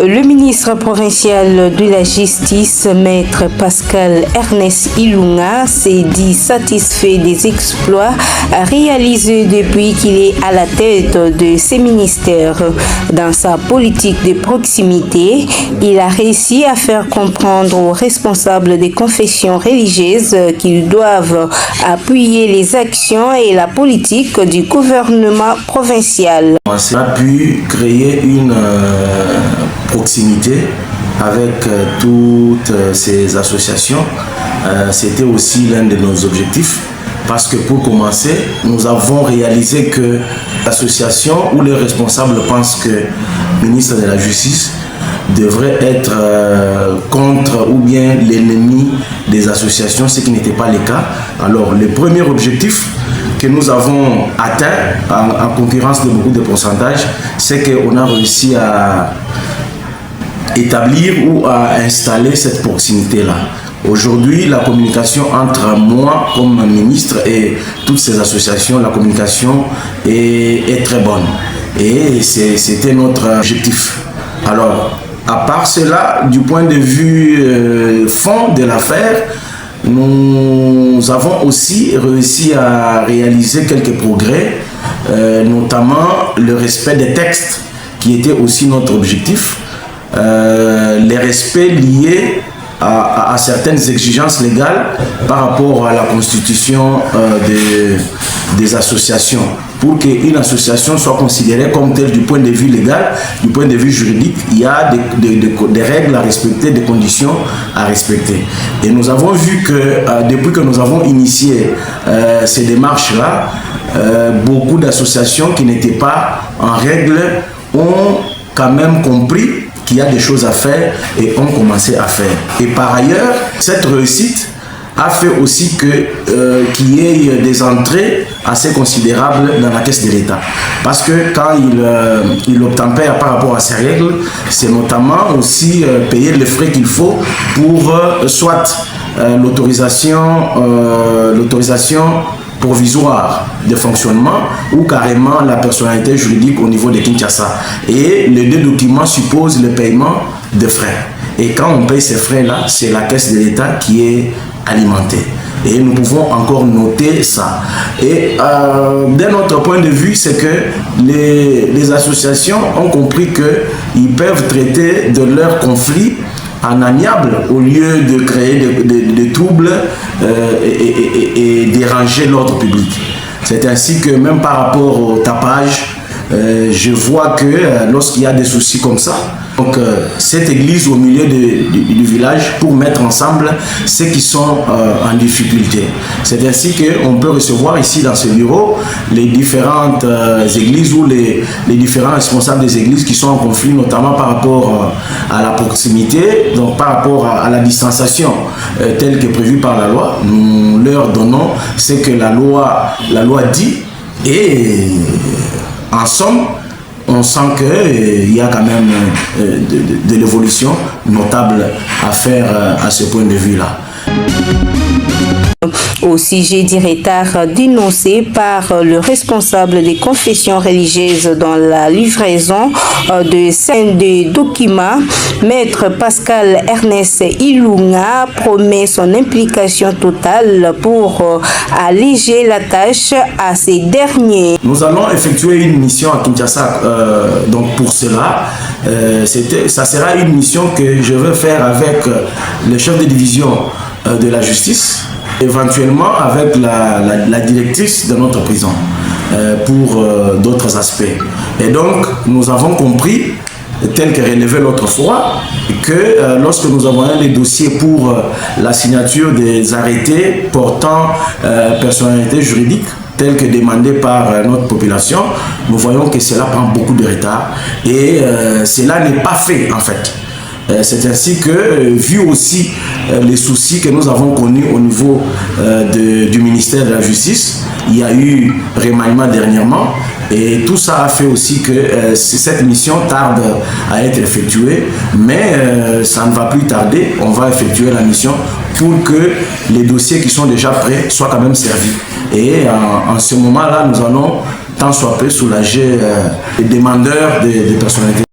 Le ministre provincial de la Justice, Maître Pascal Ernest Ilunga, s'est dit satisfait des exploits réalisés depuis qu'il est à la tête de ces ministères. Dans sa politique de proximité, il a réussi à faire comprendre aux responsables des confessions religieuses qu'ils doivent appuyer les actions et la politique du gouvernement provincial. On a pu créer une proximité avec toutes ces associations. C'était aussi l'un de nos objectifs parce que pour commencer, nous avons réalisé que l'association ou les responsables pensent que le ministre de la Justice devrait être contre ou bien l'ennemi des associations, ce qui n'était pas le cas. Alors le premier objectif que nous avons atteint en concurrence de beaucoup de pourcentages, c'est qu'on a réussi à établir ou à installer cette proximité-là. Aujourd'hui, la communication entre moi comme ministre et toutes ces associations, la communication est très bonne. Et c'était notre objectif. Alors, à part cela, du point de vue fond de l'affaire, nous avons aussi réussi à réaliser quelques progrès, notamment le respect des textes, qui était aussi notre objectif. Les respects liés à certaines exigences légales par rapport à la constitution des associations. Pour qu'une association soit considérée comme telle du point de vue légal, du point de vue juridique, il y a des règles à respecter, des conditions à respecter. Et nous avons vu que depuis que nous avons initié ces démarches-là, beaucoup d'associations qui n'étaient pas en règle ont quand même compris qu'il y a des choses à faire et ont commencé à faire. Et par ailleurs, cette réussite a fait aussi qu'il y ait des entrées assez considérables dans la caisse de l'État. Parce que quand il obtempère par rapport à ces règles, c'est notamment aussi payer les frais qu'il faut pour soit l'autorisation provisoire de fonctionnement ou carrément la personnalité juridique au niveau de Kinshasa. Et les deux documents supposent le paiement de frais. Et quand on paye ces frais-là, c'est la caisse de l'État qui est alimentée. Et nous pouvons encore noter ça. Et d'un autre point de vue, c'est que les associations ont compris qu'ils peuvent traiter de leurs conflits en amiable au lieu de créer des troubles et déranger l'ordre public. C'est ainsi que même par rapport au tapage, je vois que lorsqu'il y a des soucis comme ça, donc cette église au milieu du village pour mettre ensemble ceux qui sont en difficulté. C'est ainsi qu'on peut recevoir ici dans ce bureau les différentes églises ou les différents responsables des églises qui sont en conflit, notamment par rapport à la proximité, donc par rapport à la distanciation telle que prévue par la loi. Nous leur donnons ce que la loi dit et en somme, on sent qu'il y a quand même de l'évolution notable à faire à ce point de vue-là. Au sujet du retard dénoncé par le responsable des confessions religieuses dans la livraison de documents, Maître Pascal Ernest Ilunga promet son implication totale pour alléger la tâche à ces derniers. Nous allons effectuer une mission à Kinshasa. Donc pour cela, ça sera une mission que je veux faire avec le chef de division de la justice, éventuellement avec la directrice de notre prison pour d'autres aspects. Et donc, nous avons compris, tel que relevé l'autre fois, que lorsque nous avons les dossiers pour la signature des arrêtés portant personnalité juridique, tel que demandé par notre population, nous voyons que cela prend beaucoup de retard et cela n'est pas fait en fait. C'est ainsi que, vu aussi les soucis que nous avons connus au niveau du ministère de la Justice, il y a eu remaniement dernièrement et tout ça a fait aussi que cette mission tarde à être effectuée, mais ça ne va plus tarder, on va effectuer la mission pour que les dossiers qui sont déjà prêts soient quand même servis. Et en ce moment-là, nous allons tant soit peu soulager les demandeurs des personnalités.